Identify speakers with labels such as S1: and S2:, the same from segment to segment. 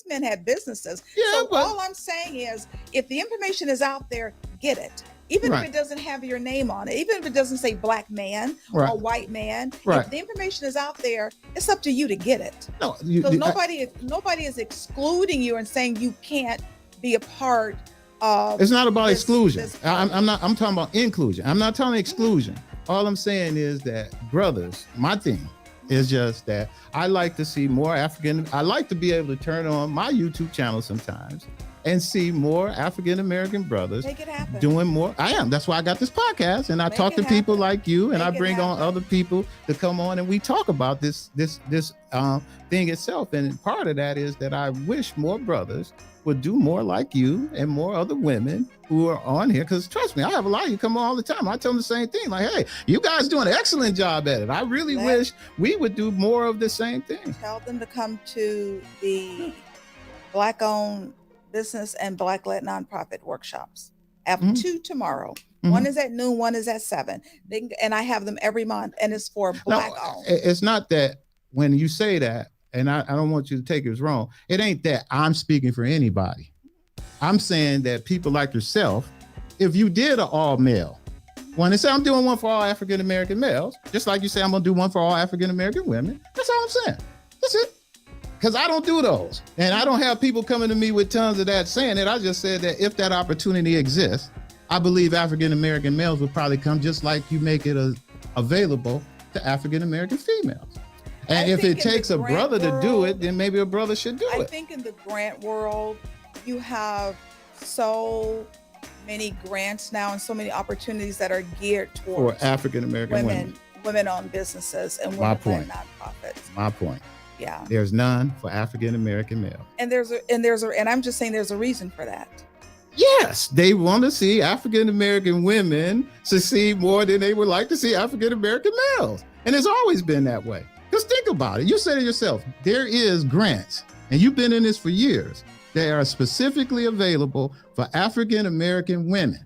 S1: men had businesses.
S2: Yeah,
S1: so
S2: but
S1: all I'm saying is, if the information is out there, get it. Even if it doesn't have your name on it, even if it doesn't say black man or white man, if the information is out there, it's up to you to get it.
S2: No,
S1: so nobody is excluding you and saying you can't be a part of.
S2: It's not about exclusion. I'm talking about inclusion. I'm not talking exclusion. All I'm saying is that, brothers, my thing is just that I like to see more I like to be able to turn on my YouTube channel sometimes and see more African-American brothers doing more. I am. That's why I got this podcast, and I talk to people like you, and I bring on other people to come on, and we talk about this thing itself. And part of that is that I wish more brothers would do more like you and more other women who are on here. Because trust me, I have a lot of you come on all the time. I tell them the same thing. Like, hey, you guys do an excellent job at it. I really wish we would do more of the same thing.
S1: Tell them to come to the Black-owned business and Black-led nonprofit workshops. I have 2 tomorrow. One is at noon, one is at 7. And I have them every month, and it's for Black-owned.
S2: It's not that when you say that, and I don't want you to take it as wrong, it ain't that I'm speaking for anybody. I'm saying that people like yourself, if you did an all male, when they say I'm doing one for all African-American males, just like you say I'm gonna do one for all African-American women, that's all I'm saying. That's it. Because I don't do those. And I don't have people coming to me with tons of that saying it. I just said that if that opportunity exists, I believe African-American males would probably come, just like you make it available to African-American females. And if it takes a brother to do it, then maybe a brother should do it.
S1: I think in the grant world, you have so many grants now and so many opportunities that are geared towards
S2: for African-American
S1: women-owned businesses and women-owned nonprofits.
S2: My point.
S1: Yeah.
S2: There's none for African-American males.
S1: And I'm just saying there's a reason for that.
S2: Yes, they want to see African-American women succeed more than they would like to see African-American males. And it's always been that way. Because think about it. You said it yourself. There is grants, and you've been in this for years, that are specifically available for African-American women.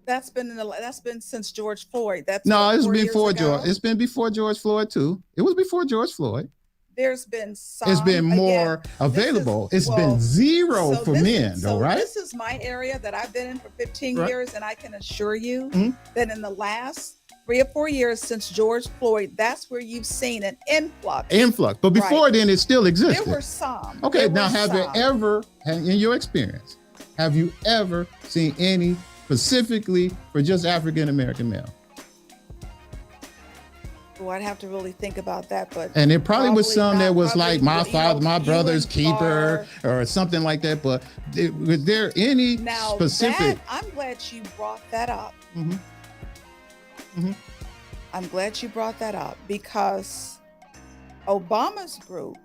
S1: That's been since George Floyd.
S2: It's before George. It's been before George Floyd too. It was before George Floyd.
S1: There's been some.
S2: It's been more available. It's been zero for men, though, right?
S1: This is my area that I've been in for 15 years, and I can assure you that in the last 3 or 4 years since George Floyd, that's where you've seen an influx.
S2: But before then, it still existed.
S1: There were some.
S2: Okay, now have you ever, in your experience, have you ever seen any specifically for just African-American male?
S1: Well, I'd have to really think about that, but
S2: and it probably was some that was like my father, my brother's keeper, or something like that. But was there any specific?
S1: I'm glad you brought that up. I'm glad you brought that up because Obama's group,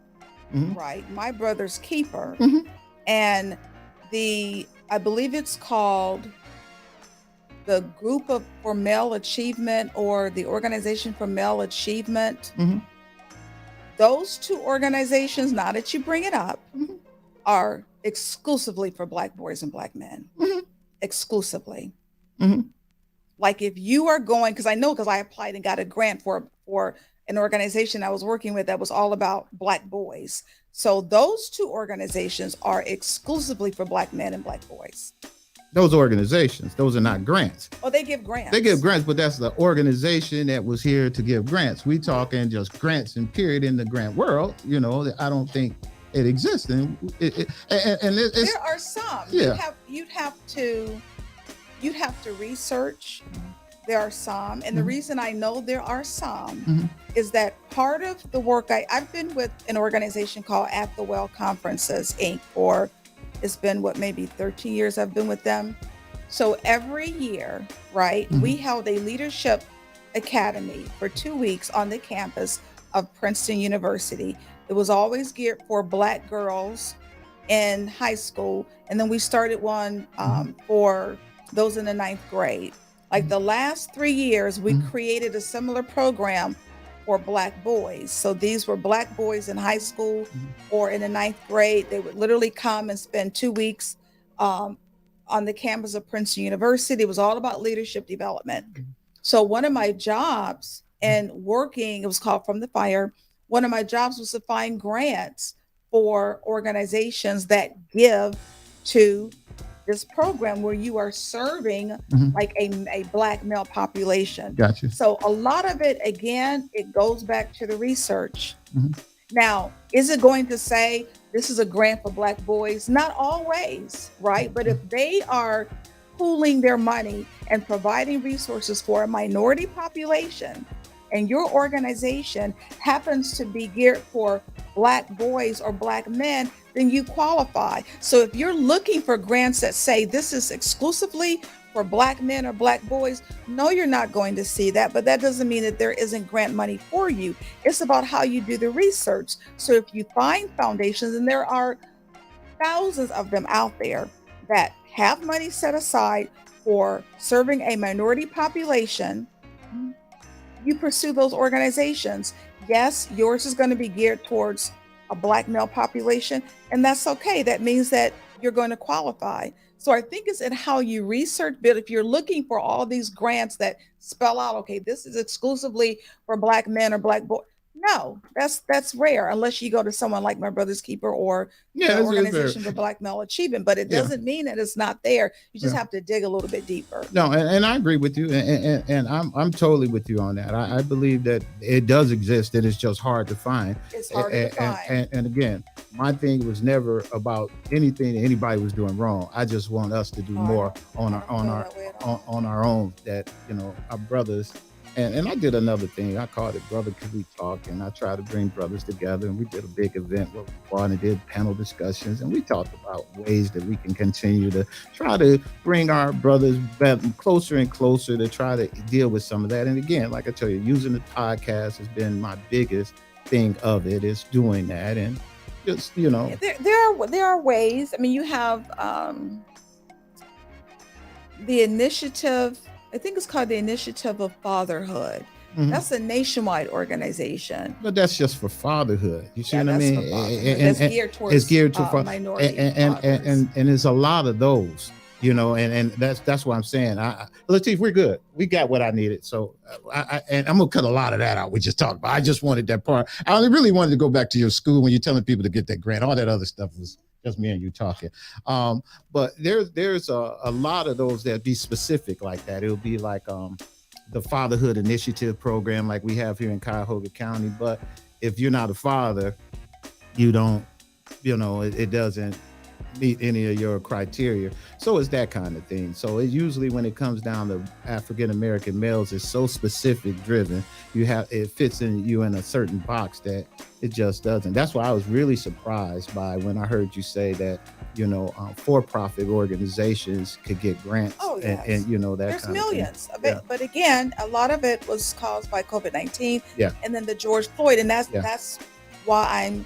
S1: right? My brother's keeper, and I believe it's called the Group for Male Achievement or the Organization for Male Achievement. Those 2 organizations, now that you bring it up, are exclusively for Black boys and Black men. Exclusively. Like if you are going, because I applied and got a grant for an organization I was working with that was all about Black boys. So those 2 organizations are exclusively for Black men and Black boys.
S2: Those organizations, those are not grants.
S1: Oh, they give grants.
S2: They give grants, but that's the organization that was here to give grants. We talking just grants and period in the grant world. I don't think it exists. And there
S1: are some.
S2: Yeah.
S1: You'd have to research. There are some, and the reason I know there are some is that part of the work I've been with an organization called At the Well Conferences, Inc. for it's been maybe 13 years I've been with them. So every year, right, we held a leadership academy for 2 weeks on the campus of Princeton University. It was always geared for Black girls in high school. And then we started one for those in the 9th grade. Like the last 3 years, we created a similar program for Black boys. So these were Black boys in high school or in the 9th grade. They would literally come and spend 2 weeks on the campus of Princeton University. It was all about leadership development. So one of my jobs and working, it was called From the Fire. One of my jobs was to find grants for organizations that give to this program where you are serving
S2: Hmm.
S1: like a black male population.
S2: Gotcha.
S1: So a lot of it, again, it goes back to the research.
S2: Hmm.
S1: Now, is it going to say this is a grant for black boys? Not always, right? But if they are pooling their money and providing resources for a minority population, and your organization happens to be geared for black boys or black men, then you qualify. So if you're looking for grants that say this is exclusively for black men or black boys, no, you're not going to see that. But that doesn't mean that there isn't grant money for you. It's about how you do the research. So if you find foundations, and there are thousands of them out there that have money set aside for serving a minority population, you pursue those organizations. Yes, yours is going to be geared towards a black male population, and that's okay. That means that you're going to qualify. So I think it's in how you research, but if you're looking for all these grants that spell out, okay, this is exclusively for black men or black boys. No, that's rare unless you go to someone like My Brother's Keeper or
S2: Yeah,
S1: the
S2: it's very,
S1: Organization for Black Male Achievement, but it
S2: yeah,
S1: doesn't mean that it's not there. You just
S2: yeah.
S1: have to dig a little bit deeper.
S2: No, and I agree with you, and I'm totally with you on that. I believe that it does exist, and it's just hard to find.
S1: It's harder to find.
S2: And again, my thing was never about anything that anybody was doing wrong. I just want us to do
S1: Oh, I
S2: more
S1: don't,
S2: on
S1: I
S2: our
S1: don't feel that way at all.
S2: on our own. That our brothers. And I did another thing. I called it Brother Could We Talk, and I tried to bring brothers together. And we did a big event where we fought and did panel discussions, and we talked about ways that we can continue to try to bring our brothers back closer and closer to try to deal with some of that. And again, like I tell you, using the podcast has been my biggest thing of it, is doing that. And just
S1: There are ways. I mean, you have the initiative. I think it's called the Initiative of Fatherhood.
S2: mhm.
S1: That's a nationwide organization.
S2: But that's just for fatherhood. You see
S1: Yeah,
S2: what I
S1: that's
S2: mean?
S1: for fatherhood. That's geared
S2: It's
S1: towards
S2: geared to
S1: minority
S2: and
S1: fathers.
S2: there's a lot of those, and that's what I'm saying. Latif, we're good. We got what I needed. So and I'm gonna cut a lot of that out. We just talked about. I just wanted that part. I really wanted to go back to your school when you're telling people to get that grant. All that other stuff was just me and you talking. But there's a lot of those that be specific like that. It'll be like the fatherhood initiative program like we have here in Cuyahoga County. But if you're not a father, you don't, it doesn't meet any of your criteria. So it's that kind of thing. So it usually, when it comes down to African American males, it's so specific driven. It fits in you in a certain box that it just doesn't. That's why I was really surprised by when I heard you say that for-profit organizations could get grants.
S1: Oh,
S2: and
S1: yes.
S2: that
S1: There's
S2: kind of thing.
S1: millions of
S2: Yeah.
S1: it. But again, a lot of it was caused by COVID-19
S2: Yeah.
S1: and then the George Floyd. And
S2: Yeah.
S1: that's why I'm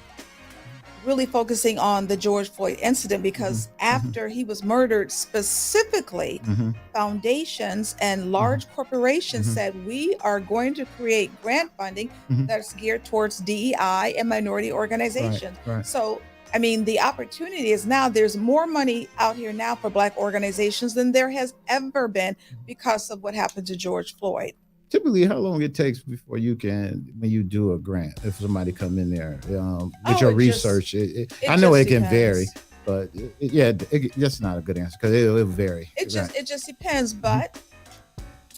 S1: really focusing on the George Floyd incident, because after he was murdered, specifically,
S2: Mm-hmm.
S1: foundations and large corporations
S2: Mhm.
S1: said, we are going to create grant funding
S2: Mhm.
S1: that's geared towards DEI and minority organizations.
S2: Right.
S1: So, I mean, the opportunity is now, there's more money out here now for Black organizations than there has ever been because of what happened to George Floyd.
S2: Typically, how long it takes before when you do a grant, if somebody come in there with
S1: Oh,
S2: your
S1: it just
S2: research,
S1: it
S2: I know
S1: just
S2: it can vary,
S1: depends.
S2: but that's not a good answer because it'll vary.
S1: It
S2: Right.
S1: just it just depends.
S2: Mhm.
S1: But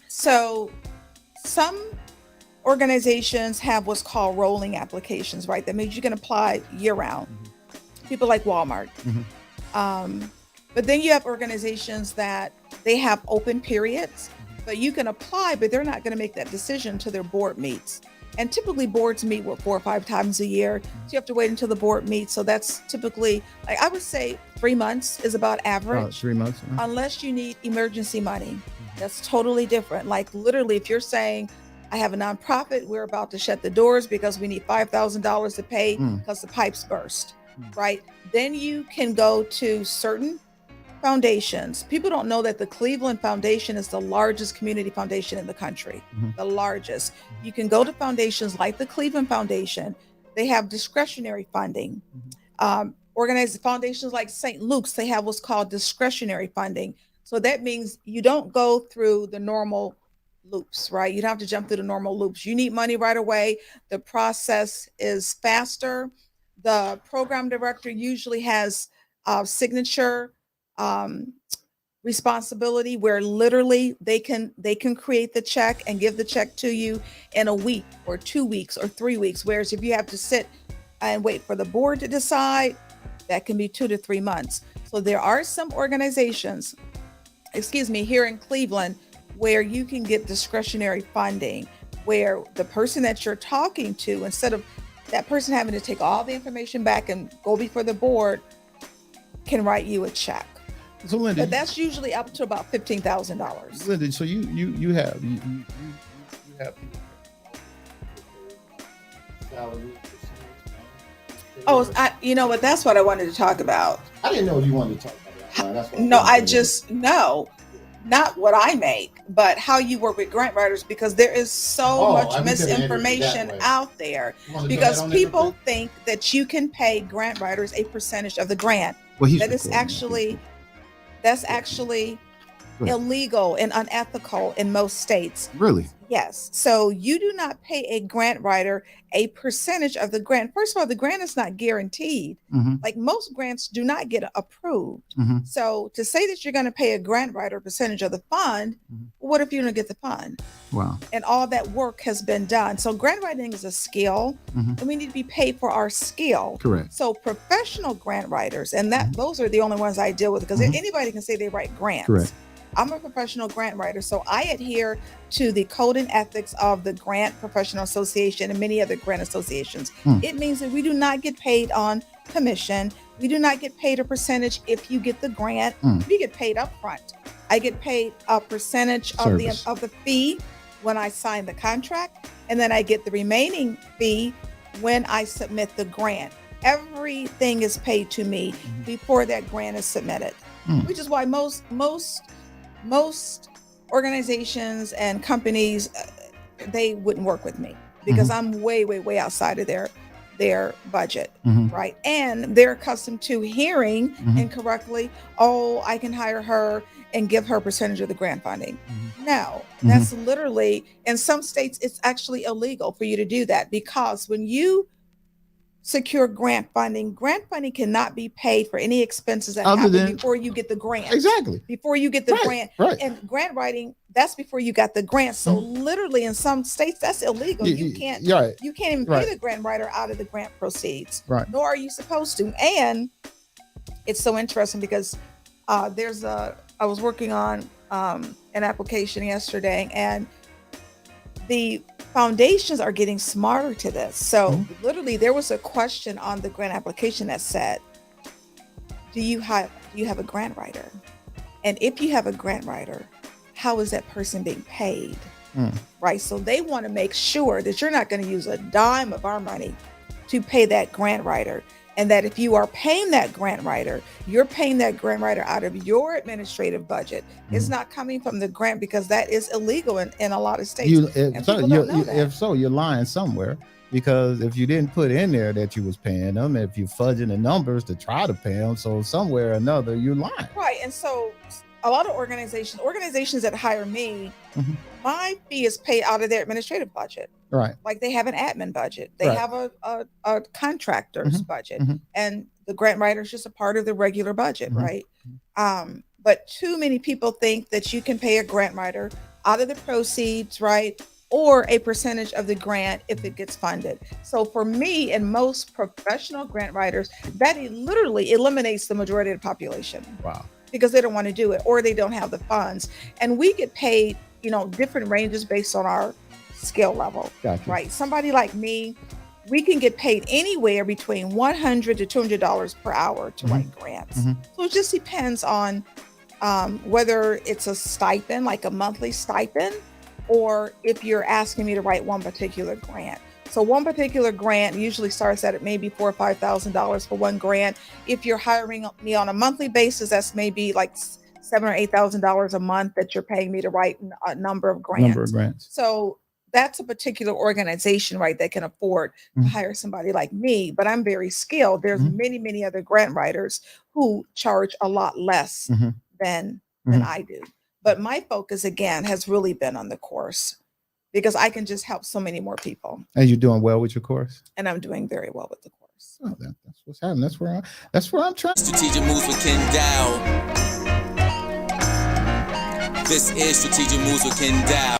S1: so some organizations have what's called rolling applications, right? That means you can apply year round. People like Walmart.
S2: Mhm.
S1: Um, but then you have organizations that they have open periods, but you can apply, but they're not going to make that decision until their board meets. And typically boards meet 4 or 5 times a year. So you have to wait until the board meets. So that's typically, like, I would say 3 months is about
S2: About
S1: average,
S2: 3 months.
S1: unless you need emergency money. That's totally different. Like, literally, if you're saying, I have a nonprofit, we're about to shut the doors because we need $5,000 to pay
S2: Mm.
S1: because the pipes burst,
S2: Mm.
S1: right? Then you can go to certain foundations. People don't know that the Cleveland Foundation is the largest community foundation in the country,
S2: Mhm.
S1: the largest. You can go to foundations like the Cleveland Foundation. They have discretionary funding.
S2: Mhm.
S1: Organized foundations like St. Luke's, they have what's called discretionary funding. So that means you don't go through the normal loops, right? You don't have to jump through the normal loops. You need money right away. The process is faster. The program director usually has signature responsibility where literally they can create the check and give the check to you in a week or 2 weeks or 3 weeks. Whereas if you have to sit and wait for the board to decide, that can be 2 to 3 months. So there are some organizations, excuse me, here in Cleveland where you can get discretionary funding, where the person that you're talking to, instead of that person having to take all the information back and go before the board, can write you a check.
S2: So Linda,
S1: But that's usually up to about $15,000.
S2: Linda, so you have you have salary.
S1: Oh, you know what? That's what I wanted to talk about.
S2: I didn't know you wanted to talk about that. That's what
S1: No, I just know not what I make, but how you work with grant writers, because there is so much misinformation out there. Because people think that you can pay grant writers a percentage of the grant.
S2: Well,
S1: That's actually illegal and unethical in most states.
S2: Really?
S1: Yes. So you do not pay a grant writer a percentage of the grant. First of all, the grant is not guaranteed. Like most grants do not get approved. So to say that you're going to pay a grant writer a percentage of the fund, what if you don't get the fund?
S2: Wow.
S1: And all that work has been done. So grant writing is a skill, and we need to be paid for our skill.
S2: Correct.
S1: So professional grant writers, and those are the only ones I deal with, because anybody can say they write grants.
S2: Correct.
S1: I'm a professional grant writer, so I adhere to the code and ethics of the Grant Professional Association and many other grant associations. It means that we do not get paid on commission. We do not get paid a percentage if you get the grant. We get paid up front. I get paid a percentage of the fee when I sign the contract, and then I get the remaining fee when I submit the grant. Everything is paid to me before that grant is submitted, which is why most organizations and companies, they wouldn't work with me, because I'm way outside of their budget, right? And they're accustomed to hearing incorrectly, oh, I can hire her and give her a percentage of the grant funding. No, that's literally, in some states, it's actually illegal for you to do that, because when you secure grant funding cannot be paid for any expenses that happen before you get the grant.
S2: Exactly.
S1: Before you get the grant.
S2: Right.
S1: And grant writing, that's before you got the grant. So literally in some states, that's illegal. You can't even pay the grant writer out of the grant proceeds.
S2: Right.
S1: Nor are you supposed to. And it's so interesting because I was working on an application yesterday, and the foundations are getting smarter to this. So literally there was a question on the grant application that said, do you have a grant writer? And if you have a grant writer, how is that person being paid? Right. So they want to make sure that you're not going to use a dime of our money to pay that grant writer. And that if you are paying that grant writer, you're paying that grant writer out of your administrative budget. It's not coming from the grant, because that is illegal in a lot of states.
S2: If so, you're lying somewhere, because if you didn't put in there that you was paying them, if you're fudging the numbers to try to pay them, so somewhere or another you're lying.
S1: Right. And so a lot of organizations that hire me, my fee is paid out of their administrative budget.
S2: Right.
S1: Like they have an admin budget. They have a contractor's budget. And the grant writer is just a part of the regular budget, right? But too many people think that you can pay a grant writer out of the proceeds, right? Or a percentage of the grant if it gets funded. So for me and most professional grant writers, that literally eliminates the majority of the population.
S2: Wow.
S1: Because they don't want to do it, or they don't have the funds. And we get paid, different ranges based on our skill level.
S2: Gotcha.
S1: Right? Somebody like me, we can get paid anywhere between $100 to $200 per hour to write grants. So it just depends on whether it's a stipend, like a monthly stipend, or if you're asking me to write one particular grant. So one particular grant usually starts at maybe $4,000 or $5,000 for one grant. If you're hiring me on a monthly basis, that's maybe like $7,000 or $8,000 a month that you're paying me to write a number of grants. So that's a particular organization, right, that can afford to hire somebody like me. But I'm very skilled. There's many other grant writers who charge a lot less than I do. But my focus, again, has really been on the course, because I can just help so many more people.
S2: And you're doing well with your course?
S1: And I'm doing very well with the course.
S2: So that's what's happening. That's where I'm trying.
S3: Strategic moves with Ken Dow. This is Strategic Moves with Ken Dow.